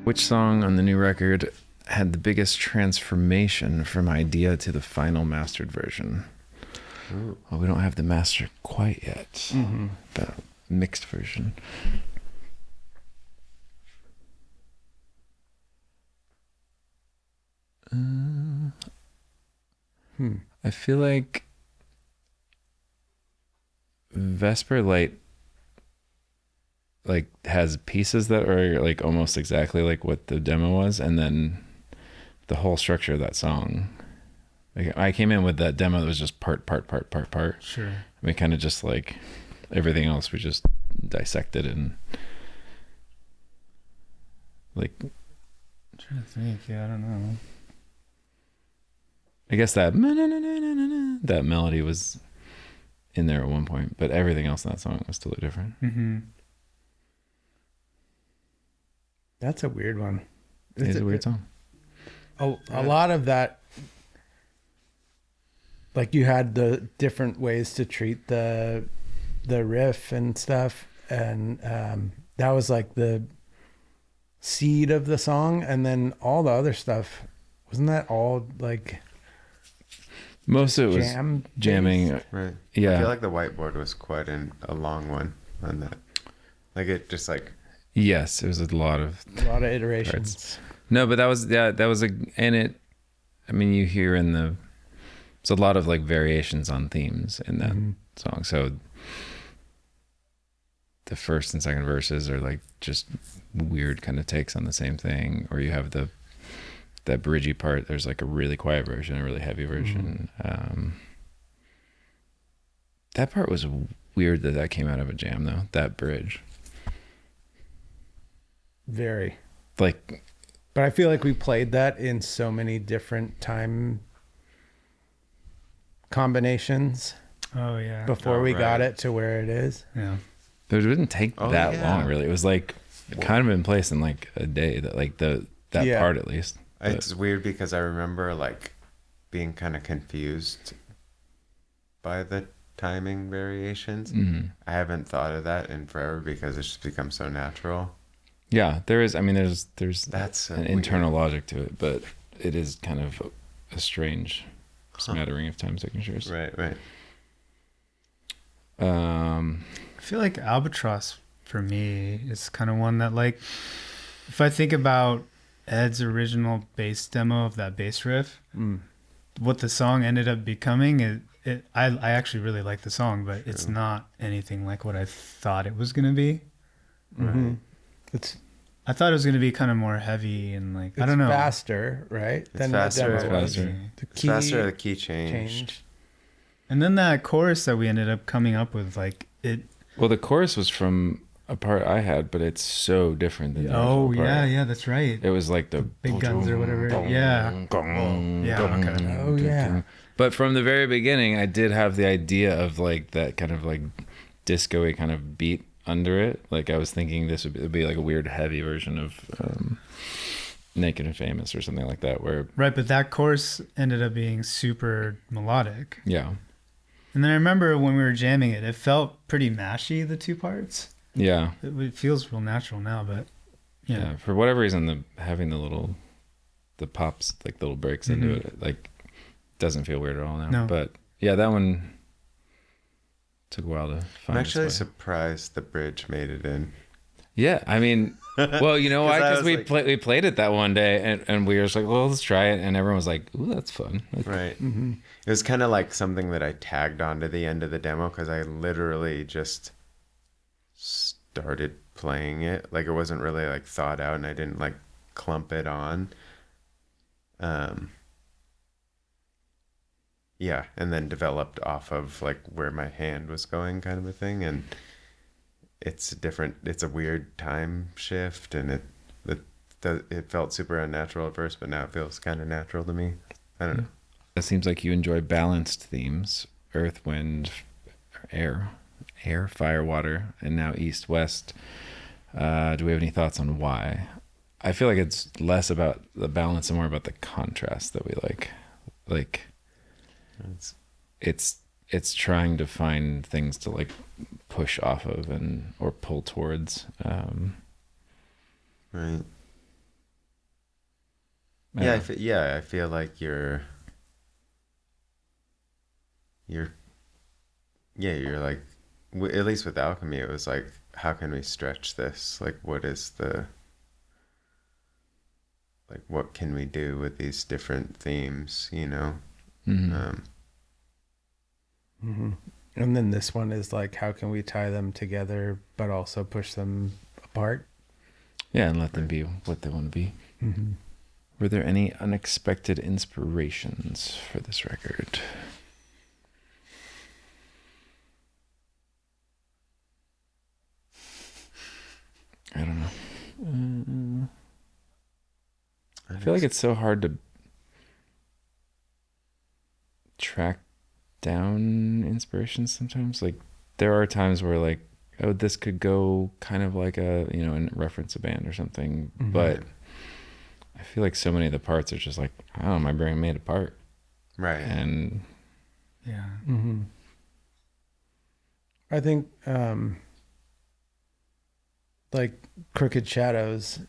Which song on the new record had the biggest transformation from idea to the final mastered version? Ooh. Well, we don't have the master quite yet. Mm-hmm. The mixed version. I feel like Vesper Light like has pieces that are like almost exactly like what the demo was, and then the whole structure of that song. Like I came in with that demo that was just part. Sure. We kind of just like everything else we just dissected and like. I'm trying to think. Yeah, I don't know. I guess that melody was in there at one point, but everything else in that song was totally different. Mm-hmm. That's a weird one. It is a weird song. A lot of that, like you had the different ways to treat the riff and stuff, and that was like the seed of the song, and then all the other stuff, wasn't that all like most of it was jamming, right? Yeah, I feel like the whiteboard was quite a long one on that. Like it just like yes, it was a lot of iterations. Parts. No, but that was and it. I mean, you hear in it's a lot of like variations on themes in that song. So the first and second verses are like just weird kind of takes on the same thing, or you have that bridgy part. There's like a really quiet version, a really heavy version. That part was weird that came out of a jam though. That bridge, Very. like. But I feel like we played that in so many different time combinations Oh yeah. before we got right. it to where it is. Yeah. It didn't take that yeah. long, really. It was like kind of in place in like a day. That like that Yeah. part at least. But it's weird because I remember like being kind of confused by the timing variations. I haven't thought of that in forever because it's just become so natural. yeah, there is. I mean, there's That's so an weird. internal logic to it, but it is kind of a strange smattering of time signatures. Right. I feel like Albatross for me is kind of one that like, if I think about Ed's original bass demo of that bass riff, what the song ended up becoming, I actually really like the song, but it's not anything like what I thought it was going to be. Mm-hmm. I thought it was going to be kind of more heavy and like, I don't know. Faster, right? It's faster. the demo It's was. faster. The It's key faster. The key changed. And then that chorus that we ended up coming up with, like it. Well, the chorus was from a part I had, but it's so different than the Oh original part. yeah, that's right. It was like the Big guns or whatever. Yeah. Yeah. Okay. Oh, yeah. But from the very beginning, I did have the idea of like that kind of like disco-y kind of beat under it. Like I was thinking this would be like a weird heavy version of Naked and Famous or something like that, where Right, but that chorus ended up being super melodic. yeah. And then I remember when we were jamming it, it felt pretty mashy, the two parts. Yeah. It feels real natural now, but Yeah. For whatever reason, having the pops, like little breaks into it, like doesn't feel weird at all now. No. But yeah, that one took a while to find. I'm actually its way. surprised the bridge made it in. Yeah, I mean, well, you know why? 'Cause I Because was we played it that one day, and we were just like, well, let's try it, and everyone was like, ooh, that's fun. Like, Right. It was kind of like something that I tagged onto the end of the demo because I literally just started playing it. Like it wasn't really like thought out, and I didn't like clump it on. Yeah, and then developed off of like where my hand was going, kind of a thing, and it's a weird time shift, and it felt super unnatural at first, but now it feels kind of natural to me. I don't know. It seems like you enjoy balanced themes: earth, wind, air, fire, water, and now east, west. Do we have any thoughts on why? I feel like it's less about the balance and more about the contrast that we like. Like, it's it's trying to find things to like push off of and or pull towards. Right. I Yeah, I feel like you're like, at least with alchemy, it was like, how can we stretch this? Like, what can we do with these different themes, you know? Mhm. And then this one is like, how can we tie them together, but also push them apart? Yeah, and let them be what they want to be. Were there any unexpected inspirations for this record? I don't know. I feel like it's so hard to track down inspirations sometimes. Like there are times where like, oh, this could go kind of like a, you know, and reference a band or something. But I feel like so many of the parts are just like, I don't know, my brain made a part. Right. And Yeah. I think like Crooked Shadows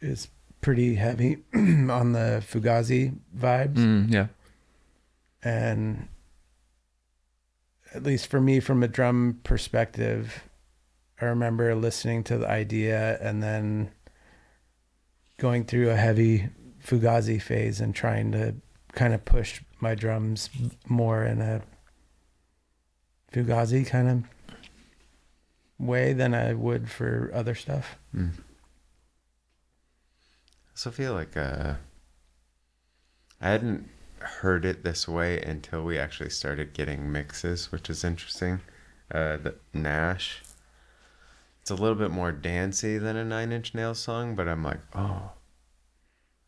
is pretty heavy on the Fugazi vibes. yeah. And at least for me, from a drum perspective, I remember listening to the idea and then going through a heavy Fugazi phase and trying to kind of push my drums more in a Fugazi kind of way than I would for other stuff. I also feel like I hadn't heard it this way until we actually started getting mixes, which is interesting. The Nash, it's a little bit more dancey than a Nine Inch Nails song, but I'm like, oh,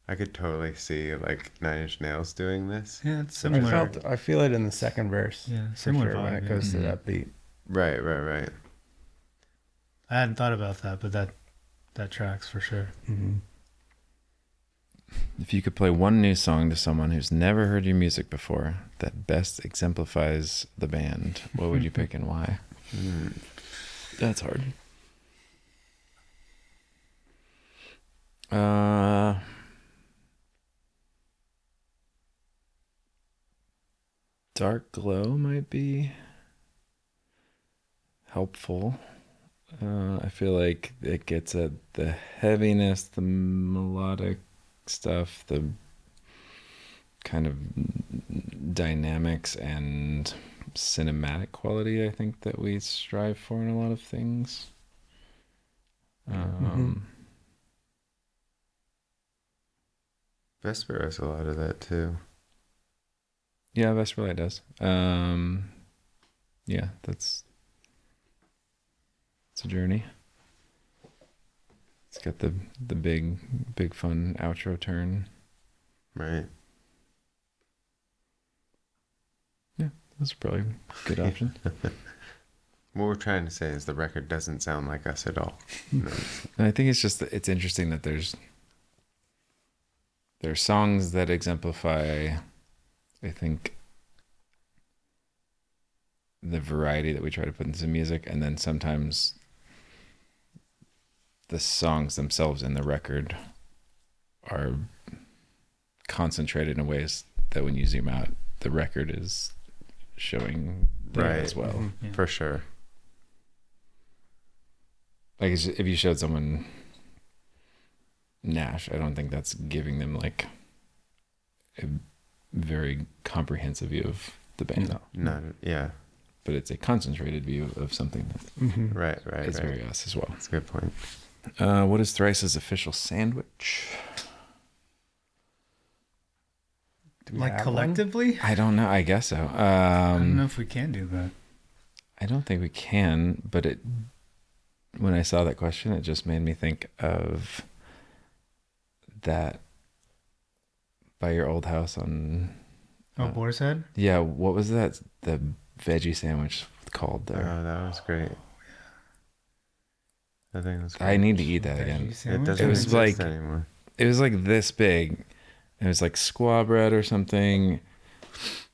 I could totally see like Nine Inch Nails doing this. Yeah, it's similar. I feel it in the second verse. Yeah, for similar sure, when vibe, it goes yeah. to that beat. Right. I hadn't thought about that, but that tracks for sure. If you could play one new song to someone who's never heard your music before that best exemplifies the band, what would you pick and why? That's hard. Dark Glow might be helpful. I feel like it gets at the heaviness, the melodic stuff, the kind of dynamics and cinematic quality, I think, that we strive for in a lot of things. Vesper has a lot of that too. Yeah, Vesperlight does. Yeah, it's a journey. It's got the big fun outro turn. Right. Yeah, that's probably a good option. What we're trying to say is the record doesn't sound like us at all. No. And I think it's just it's interesting that there's songs that exemplify, I think, the variety that we try to put into music, and then sometimes the songs themselves in the record are concentrated in ways that when you zoom out, the record is showing that Right. as well. Yeah. For sure. Like if you showed someone Nash, I don't think that's giving them like a very comprehensive view of the band. No. Yeah. But it's a concentrated view of something that Right. is very us as well. That's a good point. What is Thrice's official sandwich? Do we Like have collectively? I don't know. I guess so. I don't know if we can do that. I don't think we can, but when I saw that question, it just made me think of that by your old house on. Boar's Head? Yeah, what was that? The veggie sandwich called there. Oh, that was great. I think it was great. I need to eat that Veggie again. It sandwich? doesn't It was exist like- anymore. It was like this big. It was like squaw bread or something,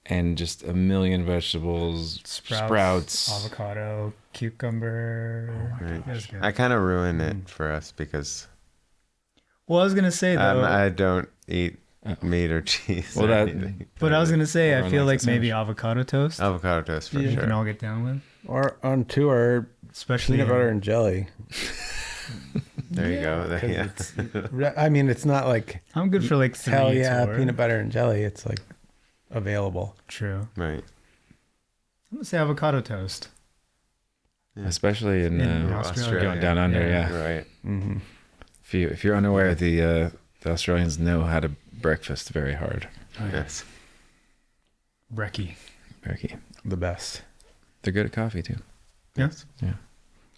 and just a million vegetables, sprouts. avocado, cucumber. Right. That's good. I kind of ruin it for us because Well, I was gonna say though, I don't eat meat or cheese. Well, or that- anything. but I was gonna say, I Everyone feel likes like a maybe sandwich. avocado toast. Avocado toast for Yeah. We can sure. all get down with, Or onto our especially peanut butter and jelly. There you go. 'Cause Yeah. I mean, it's not like I'm good for like 3. hell yeah, 4. peanut butter and jelly. It's like available. True. Right. I'm gonna say avocado toast. Especially in, In Australia. going down under, yeah. Right. Mm-hmm. If you're unaware, the Australians know how to breakfast very hard. Yes. Brekkie. Very key. The best. They're good at coffee too. Yes.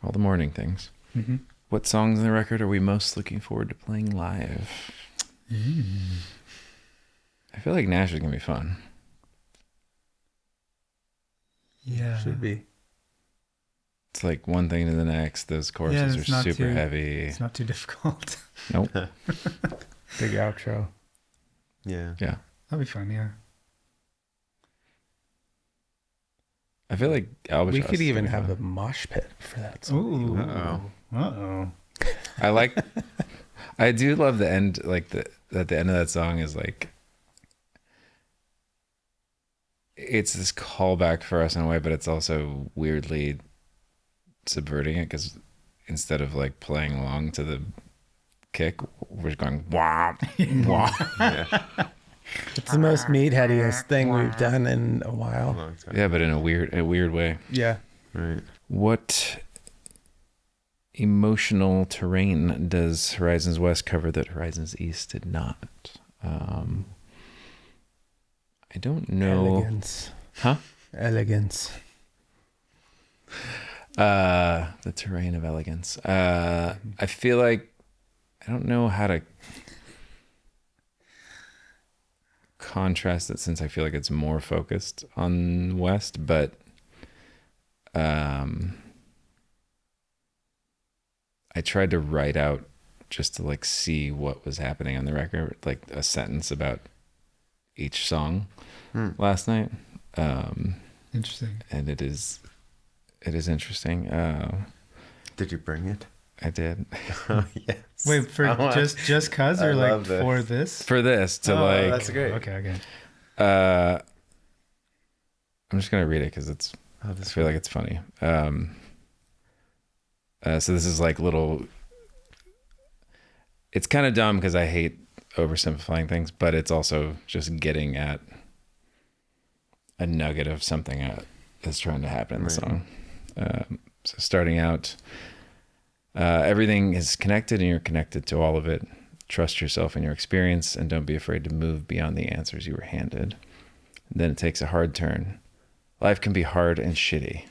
All the morning things. Mm-hmm. What songs on the record are we most looking forward to playing live? I feel like Nash is gonna be fun. Yeah. Should be. It's like one thing to the next. Those choruses it's are not super too- heavy. It's not too difficult. Nope. Big outro. Yeah. That'd be fun. Yeah. I feel like Albatross. We could is even gonna be have a fun. mosh pit for that song. Ooh. Uh-oh. Uh-oh. I like. I do love the end. Like at the end of that song is like. It's this callback for us in a way, but it's also weirdly subverting it because instead of like playing along to the kick, we're going wah wah. Yeah. It's the most meatheadiest thing we've done in a while. Long time. Yeah, but in a weird way. Yeah. Right. What emotional terrain does Horizons West cover that Horizons East did not? I don't know. Elegance. Huh? Elegance. The terrain of elegance. I feel like I don't know how to contrast it since I feel like it's more focused on West, but I tried to write out just to like see what was happening on the record, like a sentence about each song last night. Interesting. And it is interesting. Did you bring it? I did Oh yes. Wait, for just cause I or like love this. for this? for this to Oh, like. that's great. Okay. I'm just gonna read it because it's. Oh, I this feel like it's funny. So this is like little. It's kind of dumb because I hate oversimplifying things, but it's also just getting at a nugget of something that's trying to happen in the song. So starting out, everything is connected and you're connected to all of it. Trust yourself in your experience and don't be afraid to move beyond the answers you were handed. Then it takes a hard turn. Life can be hard and shitty.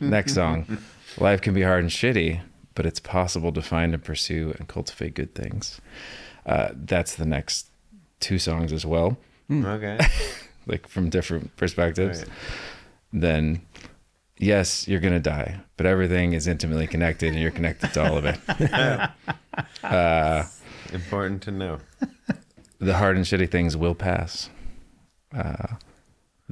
Next song. Life can be hard and shitty, but it's possible to find and pursue and cultivate good things. That's the next 2 songs as well, Okay. like from different perspectives. Right. Then, yes, you're going to die, but everything is intimately connected and you're connected to all of it. Important to know. The hard and shitty things will pass.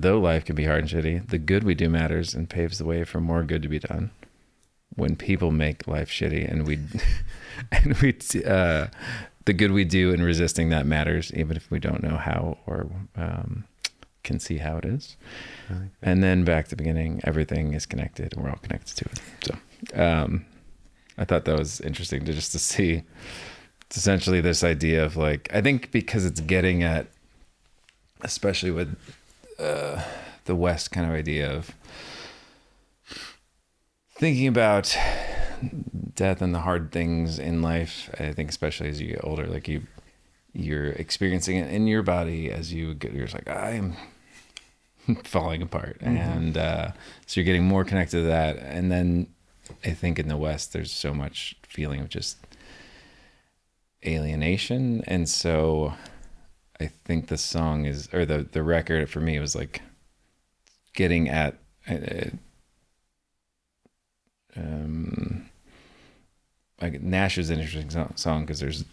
Though life can be hard and shitty, the good we do matters and paves the way for more good to be done. When people make life shitty and the good we do in resisting that matters, even if we don't know how or can see how it is. I like And then back to the beginning, everything is connected and we're all connected to it. So I thought that was interesting to see. It's essentially this idea of like, I think because it's getting at, especially with the West kind of idea of thinking about death and the hard things in life. I think especially as you get older, like you're experiencing it in your body as you're just like, I am falling apart. And so you're getting more connected to that. And then I think in the West, there's so much feeling of just alienation. And so I think the song is, or the record for me was like getting at, like Nash is an interesting song because there's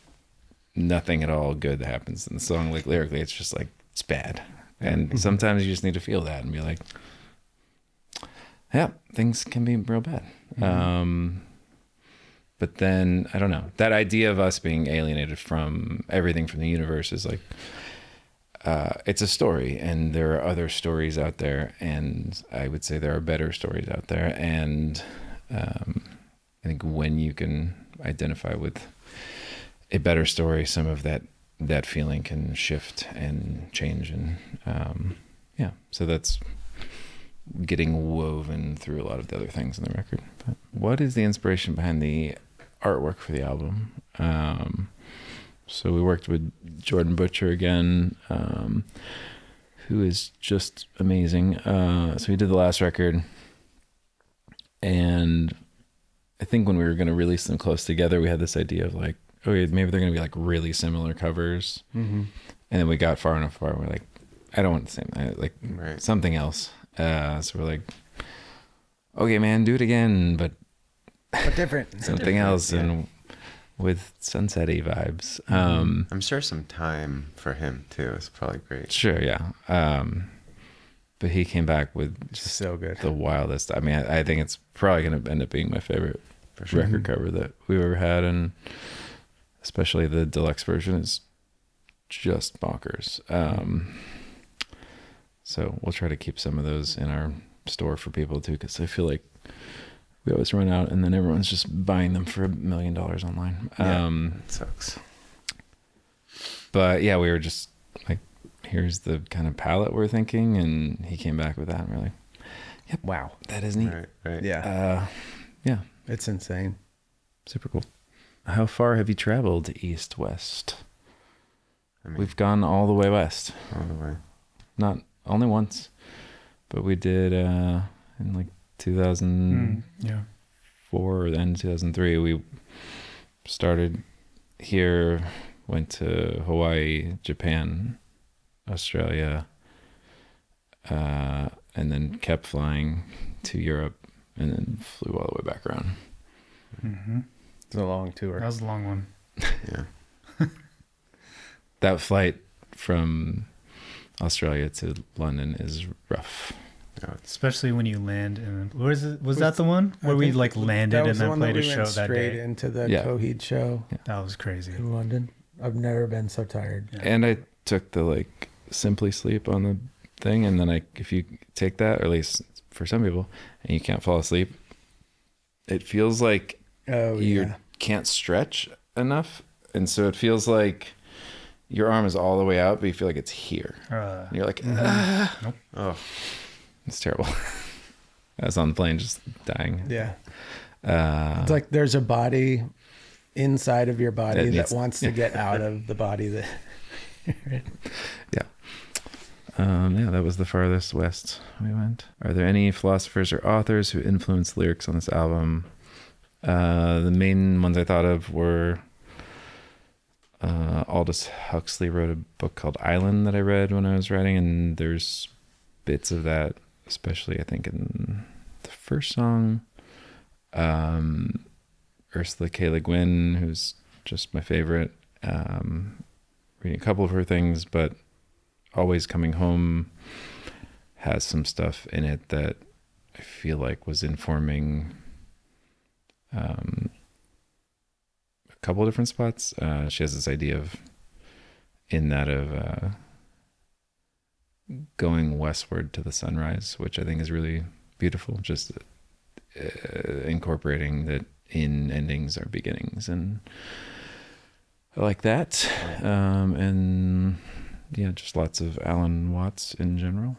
nothing at all good that happens in the song. Like lyrically, it's just like, it's bad. And sometimes you just need to feel that and be like, yeah, things can be real bad. But then, I don't know, that idea of us being alienated from everything from the universe is like, it's a story, and there are other stories out there, and I would say there are better stories out there. And I think when you can identify with a better story, some of that feeling can shift and change. And yeah, so that's getting woven through a lot of the other things in the record. But what is the inspiration behind the artwork for the album? So we worked with Jordan Butcher again, who is just amazing. So he did the last record, and I think when we were going to release them close together, we had this idea of like, okay, maybe they're going to be like really similar covers. And then we got far enough apart, we're like, I don't want the same, like something else. So we're like, okay, man, do it again, but different. something else. Yeah. And with sunset-y vibes. I'm sure some time for him too is probably great. Sure, yeah. But he came back with just so good, the wildest. I mean, I think it's probably going to end up being my favorite record cover that we've ever had, and especially the deluxe version is just bonkers. So we'll try to keep some of those in our store for people too, because I feel like we always run out, and then everyone's just buying them for $1 million online. It sucks. But yeah, we were just like, here's the kind of palette we're thinking, and he came back with that, and we're like, yep, wow, that is neat. Right. Yeah. Yeah. It's insane. Super cool. How far have you traveled east, west? I mean, We've gone all the way west. all the way. Not only once, but we did in like 2004 or then 2003. We started here, went to Hawaii, Japan, Australia, and then kept flying to Europe, and then flew all the way back around. It's a long tour. That was a long one. Yeah. That flight from Australia to London is rough. Especially when you land in, was that the one where we like landed and then played a show that day? Straight into the Coheed show. Yeah. That was crazy. In London. I've never been so tired. Yeah. And I took the like Simply Sleep on the thing, and then if you take that, or at least for some people, and you can't fall asleep, it feels like you can't stretch enough, and so it feels like your arm is all the way out, but you feel like it's here. And you're like, Nope. Oh, it's terrible. I was on the plane just dying. Yeah. It's like there's a body inside of your body that wants to get out of the body that. Yeah. Yeah, that was the farthest west we went. Are there any philosophers or authors who influenced lyrics on this album? The main ones I thought of were Aldous Huxley wrote a book called Island that I read when I was writing, and there's bits of that, especially I think in the first song. Ursula K. Le Guin, who's just my favorite. Reading a couple of her things, but Always Coming Home has some stuff in it that I feel like was informing a couple of different spots. She has this idea of going westward to the sunrise, which I think is really beautiful. Just incorporating that in endings are beginnings, and I like that. And yeah, just lots of Alan Watts in general.